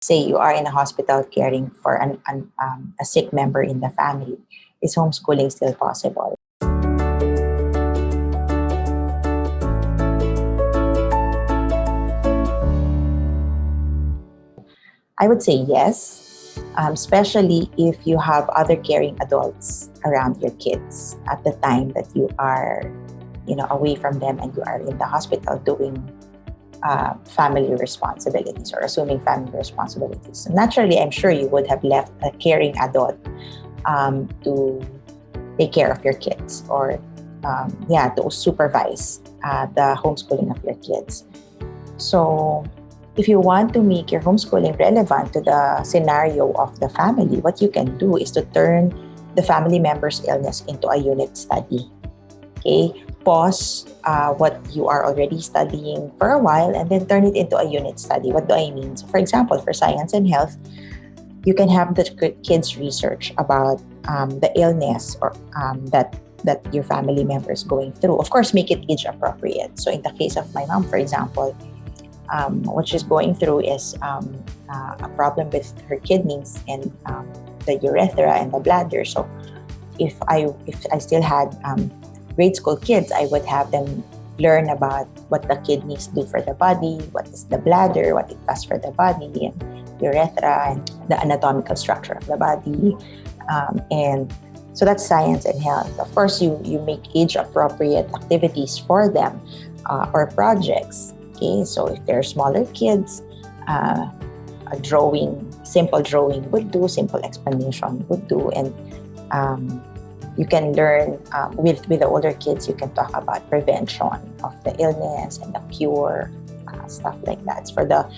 say you are in a hospital caring for a sick member in the family, is homeschooling still possible? I would say yes, especially if you have other caring adults around your kids at the time that you are, away from them and you are in the hospital doing family responsibilities or assuming family responsibilities. So naturally, I'm sure you would have left a caring adult to take care of your kids or, to supervise the homeschooling of your kids. So if you want to make your homeschooling relevant to the scenario of the family, what you can do is to turn the family member's illness into a unit study. Okay, pause what you are already studying for a while and then turn it into a unit study. What do I mean? So for example, for science and health, you can have the kids research about the illness or that your family member is going through. Of course, make it age appropriate. So in the case of my mom, for example, what she's going through is a problem with her kidneys and the urethra and the bladder. So if I still had grade school kids, I would have them learn about what the kidneys do for the body, what is the bladder, what it does for the body, and urethra, and the anatomical structure of the body. And so that's science and health. Of course, you make age-appropriate activities for them or projects. Okay, so if they're smaller kids, a simple drawing would do, simple explanation would do, and you can learn with the older kids. You can talk about prevention of the illness and the cure, stuff like that. For the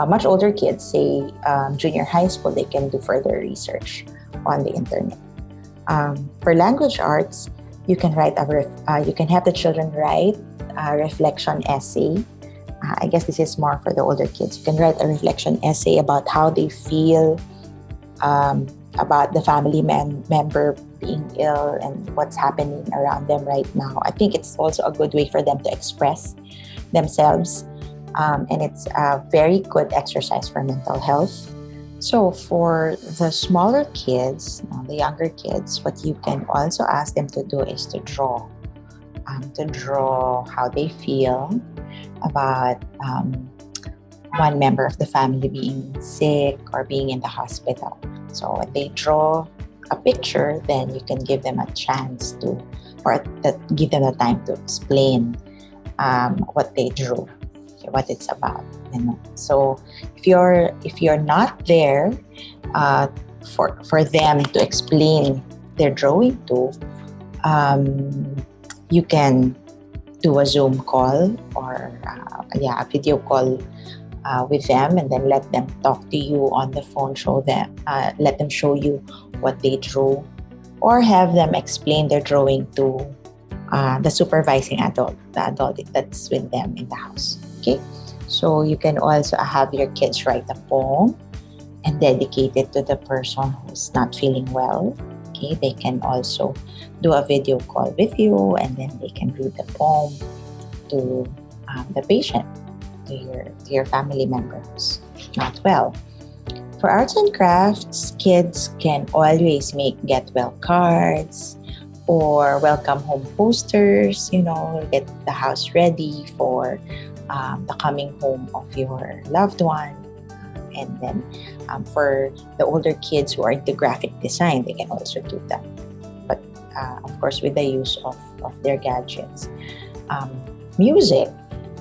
much older kids, say junior high school, they can do further research on the internet. For language arts, you can you can have the children write a reflection essay. I guess this is more for the older kids. You can write a reflection essay about how they feel about the family member being ill and what's happening around them right now. I think it's also a good way for them to express themselves, and it's a very good exercise for mental health. So for the smaller kids, the younger kids, what you can also ask them to do is to draw how they feel about one member of the family being sick or being in the hospital. So when they draw a picture, then you can give them a chance to, or give them the time to explain what they drew, what it's about. So if you're not there for them to explain their drawing to, you can do a Zoom call or a video call with them, and then let them talk to you on the phone. Let them show you what they drew, or have them explain their drawing to the supervising adult, the adult that's with them in the house. Okay, so you can also have your kids write a poem and dedicate it to the person who's not feeling well. Okay, they can also do a video call with you, and then they can read the poem to the patient, to your family member who's not well. For arts and crafts, kids can always make get well cards or welcome home posters, get the house ready for the coming home of your loved one. And then for the older kids who are into graphic design, they can also do that. But of course, with the use of their gadgets. Music,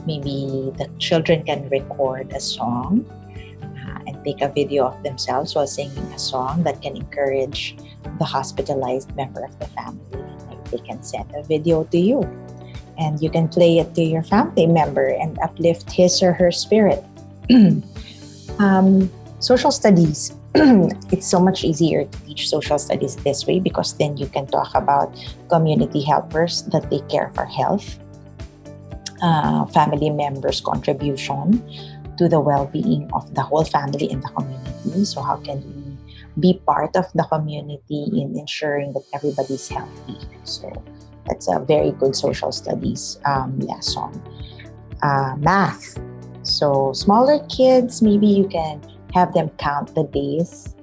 maybe the children can record a song and take a video of themselves while singing a song that can encourage the hospitalized member of the family. Like they can send a video to you, and you can play it to your family member and uplift his or her spirit. Social studies. It's so much easier to teach social studies this way, because then you can talk about community helpers that take care of our health, family members' contribution to the well-being of the whole family in the community. So how can we be part of the community in ensuring that everybody's healthy? So that's a very good social studies lesson. Math. So smaller kids, maybe you can have them count the days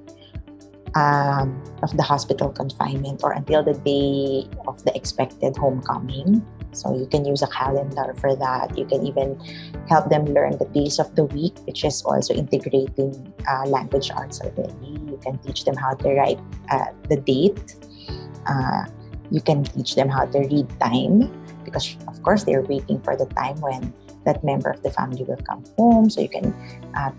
of the hospital confinement or until the day of the expected homecoming. So you can use a calendar for that. You can even help them learn the days of the week, which is also integrating language arts already. You can teach them how to write the date. You can teach them how to read time because, of course, they're waiting for the time when that member of the family will come home. So you can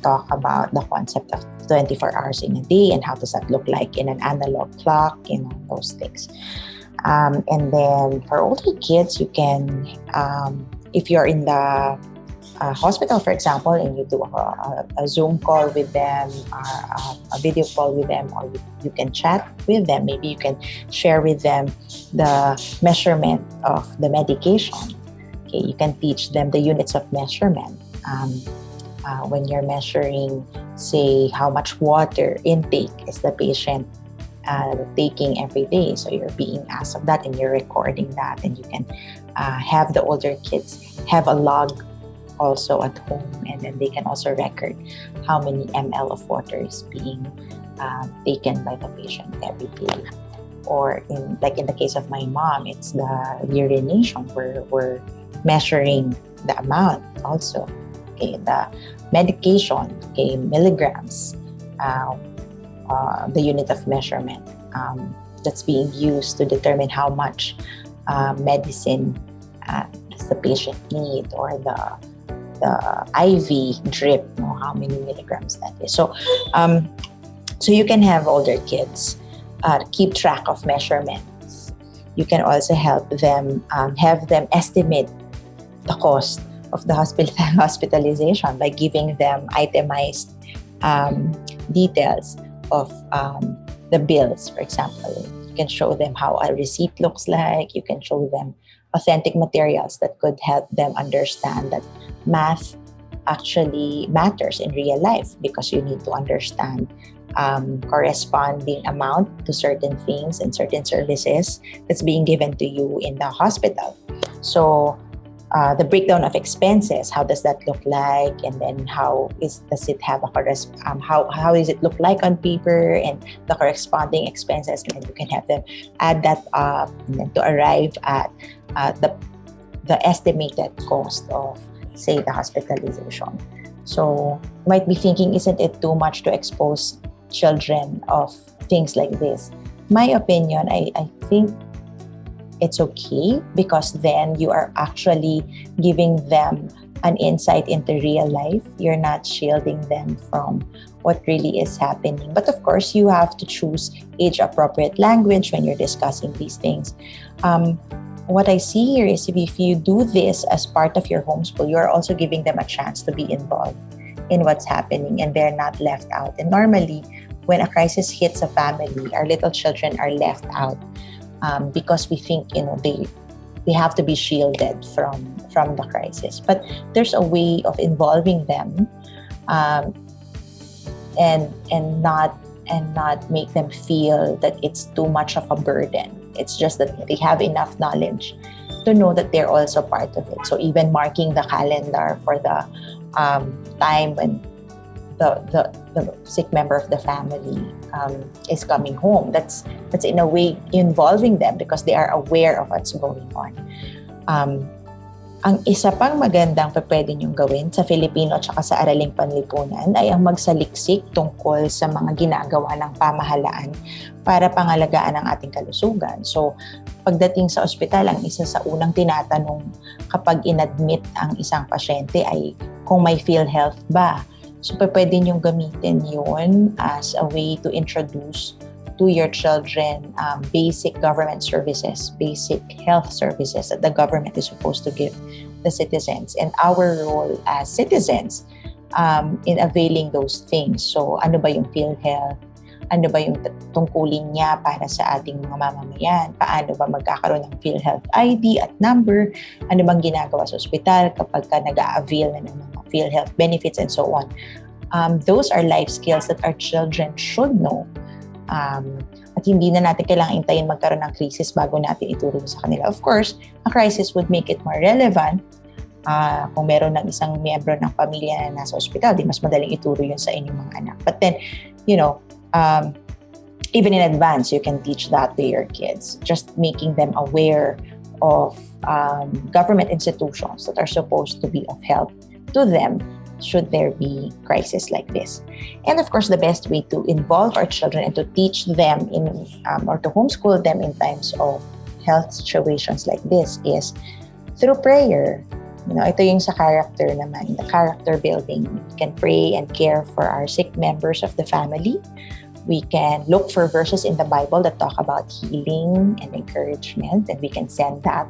talk about the concept of 24 hours in a day and how does that look like in an analog clock, those things. And then for older kids, you can, if you're in the hospital, for example, and you do a Zoom call with them, a video call with them, or you can chat with them. Maybe you can share with them the measurement of the medication. Okay, you can teach them the units of measurement. When you're measuring, say, how much water intake is the patient taking every day. So you're being asked of that and you're recording that, and you can have the older kids have a log also at home, and then they can also record how many ml of water is being taken by the patient every day. Or in the case of my mom, it's the urination where we're measuring the amount also. Okay, the medication, okay, milligrams, the unit of measurement that's being used to determine how much medicine does the patient need, or the IV drip, how many milligrams that is. So you can have older kids keep track of measurements. You can also help them, have them estimate the cost of the hospitalization by giving them itemized details of the bills, for example. You can show them how a receipt looks like. You can show them authentic materials that could help them understand that math actually matters in real life, because you need to understand corresponding amount to certain things and certain services that's being given to you in the hospital. So the breakdown of expenses, how does that look like, and then does it have how does it look like on paper, and the corresponding expenses, and then you can have them add that up and then to arrive at the estimated cost of, say, the hospitalization. So you might be thinking, isn't it too much to expose children of things like this? My opinion, I think it's okay, because then you are actually giving them an insight into real life. You're not shielding them from what really is happening. But of course, you have to choose age-appropriate language when you're discussing these things. What I see here is if you do this as part of your homeschool, you're also giving them a chance to be involved in what's happening, and they're not left out. And normally, when a crisis hits a family, our little children are left out. Because we think they have to be shielded from the crisis, but there's a way of involving them, and not make them feel that it's too much of a burden. It's just that they have enough knowledge to know that they're also part of it. So even marking the calendar for the time when the sick member of the family is coming home, that's in a way involving them, because they are aware of what's going on. Ang isa pang magandang pwede niyong gawin sa Filipino at sa Araling Panlipunan ay ang magsaliksik tungkol sa mga ginagawa ng pamahalaan para pangalagaan ang ating kalusugan. So, pagdating sa ospital, ang isa sa unang tinatanong kapag inadmit ang isang pasyente ay kung may PhilHealth ba. So, pwede niyong gamitin yun as a way to introduce to your children basic government services, basic health services that the government is supposed to give the citizens, and our role as citizens in availing those things. So, ano ba yung PhilHealth? Ano ba yung tungkulin niya para sa ating mga mamamayan? Paano ba magkakaroon ng PhilHealth ID at number? Ano bang ginagawa sa ospital kapag ka nag-a-avail na ng mga PhilHealth benefits and so on? Those are life skills that our children should know. At hindi na natin kailangang intayin magkaroon ng crisis bago natin ituro sa kanila. Of course, a crisis would make it more relevant, Kung meron ng isang miyembro ng pamilya na nasa ospital, di mas madaling ituro yun sa inyong mga anak. But then, even in advance, you can teach that to your kids. Just making them aware of government institutions that are supposed to be of help to them should there be crisis like this. And of course, the best way to involve our children and to teach them or to homeschool them in times of health situations like this is through prayer. Ito yung sa character naman, the character building. We can pray and care for our sick members of the family. We can look for verses in the Bible that talk about healing and encouragement, and we can send that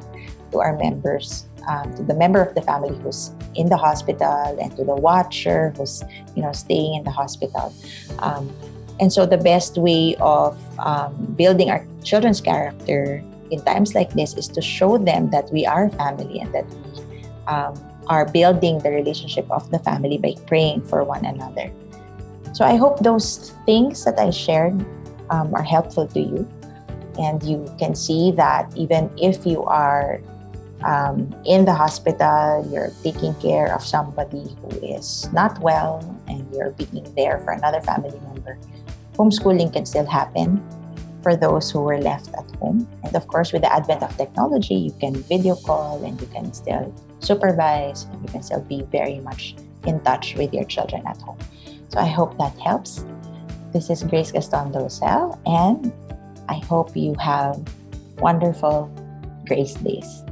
to our members, to the member of the family who's in the hospital and to the watcher who's staying in the hospital. And so the best way of building our children's character in times like this is to show them that we are family and that we are building the relationship of the family by praying for one another. So I hope those things that I shared are helpful to you, and you can see that even if you are in the hospital, you're taking care of somebody who is not well and you're being there for another family member, homeschooling can still happen for those who were left at home. And of course, with the advent of technology, you can video call and you can still supervise and you can still be very much in touch with your children at home. So I hope that helps. This is Grace Gaston Dosel, and I hope you have wonderful Grace Days.